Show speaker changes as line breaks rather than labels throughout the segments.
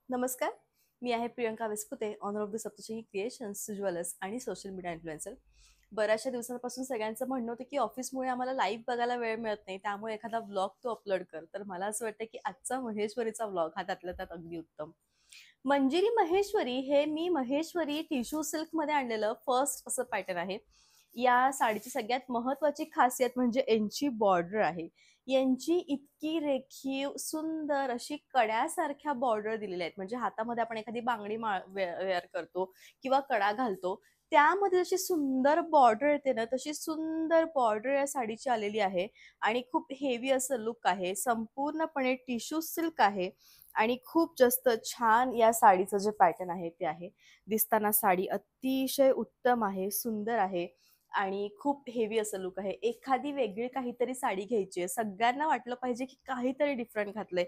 नमस्कार. मी आहे Priyanka Vispute, owner of the Saptashrungi creations, jewellers आणि सोशल मीडिया इन्फ्लुएन्सर. बऱ्याचशा दिवसांपासून सगळ्यांचं म्हणणं होतं, की ऑफिसमुळे आम्हाला लाईव्ह बघायला वेळ मिळत नाही. त्यामुळे एखादा व्लॉग तू अपलोड कर. तर मला असं वाटतं, की आजचा महेश्वरीचा व्लॉग हा त्यातल्या त्यात अगदी उत्तम. मंजिरी महेश्वरी हे मी महेश्वरी टिश्यू सिल्कमध्ये आणलेलं फर्स्ट असं पॅटर्न आहे. या साडीची सगळ्यात महत्त्वाची खासियत म्हणजे यांची बॉर्डर आहे. यांची इतकी रेखीव सुंदर अशी कड्यासारख्या बॉर्डर दिलेल्या आहेत. म्हणजे हातामध्ये आपण एखादी बांगडी वेअर करतो किंवा कडा घालतो, त्यामध्ये जशी सुंदर बॉर्डर येते ना, तशी सुंदर बॉर्डर या साडीची आलेली आहे आणि खूप हेवी असं लुक आहे. संपूर्णपणे टिश्यू सिल्क आहे आणि खूप जास्त छान या साडीचं जे पॅटर्न आहे ते आहे. दिसताना साडी अतिशय उत्तम आहे, सुंदर आहे आणि खूप हेवी असं लुक आहे. एखादी वेगळी काहीतरी साडी घ्यायची आहे. सगळ्यांना वाटलं पाहिजे की काहीतरी डिफरंट घातलंय.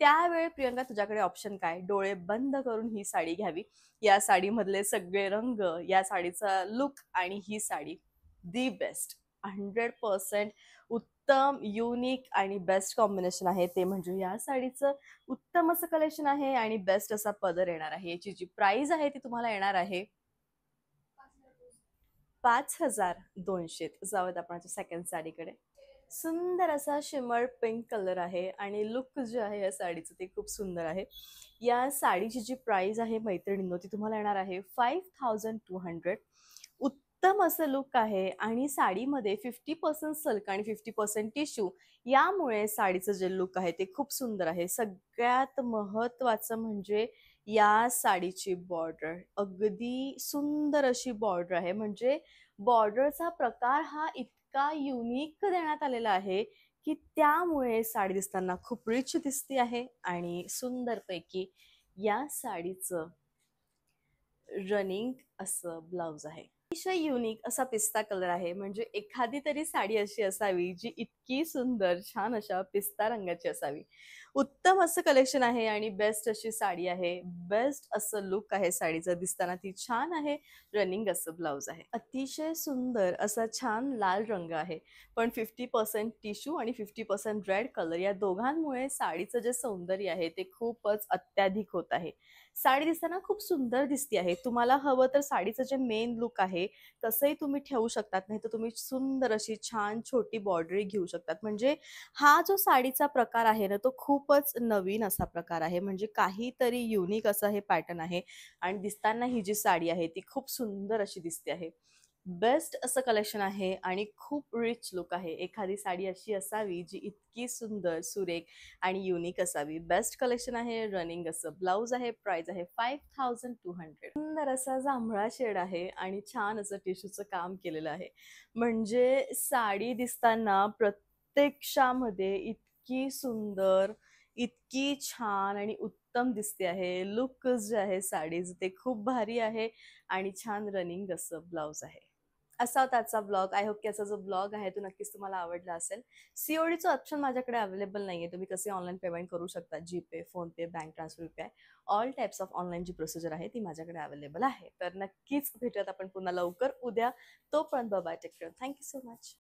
त्यावेळी प्रियंका तुझ्याकडे ऑप्शन काय? डोळे बंद करून ही साडी घ्यावी. या साडीमधले सगळे रंग, या साडीचा लुक आणि ही साडी दी बेस्ट 100% उत्तम, युनिक आणि बेस्ट कॉम्बिनेशन आहे. ते म्हणजे या साडीचं उत्तम असं कलेक्शन आहे आणि बेस्ट असा पदर येणार आहे. याची जी प्राइस आहे ती तुम्हाला येणार आहे 5200. जाऊयात आपण सेकंड साडीकडे. सुंदर असा शिमर पिंक कलर आहे आणि लुक जे आहे या साडीचं ते खूप सुंदर आहे. या साडीची जी प्राइस आहे मैत्रिणींनो ती तुम्हाला येणार आहे 5200. उत्तम असं लुक आहे आणि साडीमध्ये 50% सिल्क आणि 50% टिश्यू, यामुळे साडीचं जे लुक आहे ते खूप सुंदर आहे. सगळ्यात महत्त्वाचं म्हणजे या साडीची बॉर्डर अगदी सुंदर अशी बॉर्डर आहे. म्हणजे बॉर्डरचा प्रकार हा इतका युनिक देण्यात आलेला आहे की त्यामुळे साडी दिसताना खूप रिच दिसते आहे आणि सुंदरपैकी या साडीचं रनिंग असं ब्लाउज आहे. अतिशय युनिक असा पिस्ता कलर आहे. म्हणजे एखादी तरी साडी अशी असावी जी इतकी सुंदर छान अशा पिस्ता रंगाची असावी. उत्तम असं कलेक्शन आहे आणि बेस्ट अशी साडी आहे. बेस्ट असं लुक आहे साडीचं. दिसताना ती छान आहे. रनिंग असं ब्लाउज आहे. अतिशय सुंदर असा छान लाल रंग आहे. पण 50% टिश्यू आणि 50% रेड कलर या दोघांमुळे साडीचं जे सौंदर्य आहे ते खूपच अत्याधिक होत आहे. साडी दिसताना खूप सुंदर दिसते आहे. तुम्हाला हवं तर साडीचं जे मेन लुक आहे तसंही तुम्ही ठेवू शकतात. नाही तर तुम्ही सुंदर अशी छान छोटी बॉर्डरी घेऊ शकतात. म्हणजे हा जो साडीचा प्रकार आहे ना, तो खूपच नवीन असा प्रकार आहे. म्हणजे काहीतरी युनिक असं हे पॅटर्न आहे आणि दिसताना ही जी साडी आहे ती खूप सुंदर अशी दिसते आहे. बेस्ट असं कलेक्शन आहे आणि खूप रिच लुक आहे. एखादी साडी अशी असावी जी इतकी सुंदर, सुरेख आणि युनिक असावी. बेस्ट कलेक्शन आहे. रनिंग असं ब्लाउज आहे. प्राइस आहे 5200. सुंदर असा जांभळा शेड आहे आणि छान असं टिश्यूचं काम केलेलं आहे. म्हणजे साडी दिसताना प्रत्यक्षामध्ये इतकी सुंदर, इतकी छान आणि उत्तम दिसते आहे. लुक जे आहे साडीचं ते खूप भारी आहे आणि छान रनिंग असं ब्लाउज आहे. असा होता आजचा ब्लॉग. आय होप की असा जो ब्लॉग आहे तो नक्कीच तुम्हाला आवडला असेल. सीओडीचं ऑप्शन माझ्याकडे अवेलेबल नाहीये. तुम्ही कसे ऑनलाईन पेमेंट करू शकता. GPay, PhonePe, bank transfer, UPI all types of online जी प्रोसिजर आहे ती माझ्याकडे अवेलेबल आहे. तर नक्कीच भेटूयात आपण पुन्हा लवकर उद्या. तोपर्यंत bye bye. Take care. Thank you so much.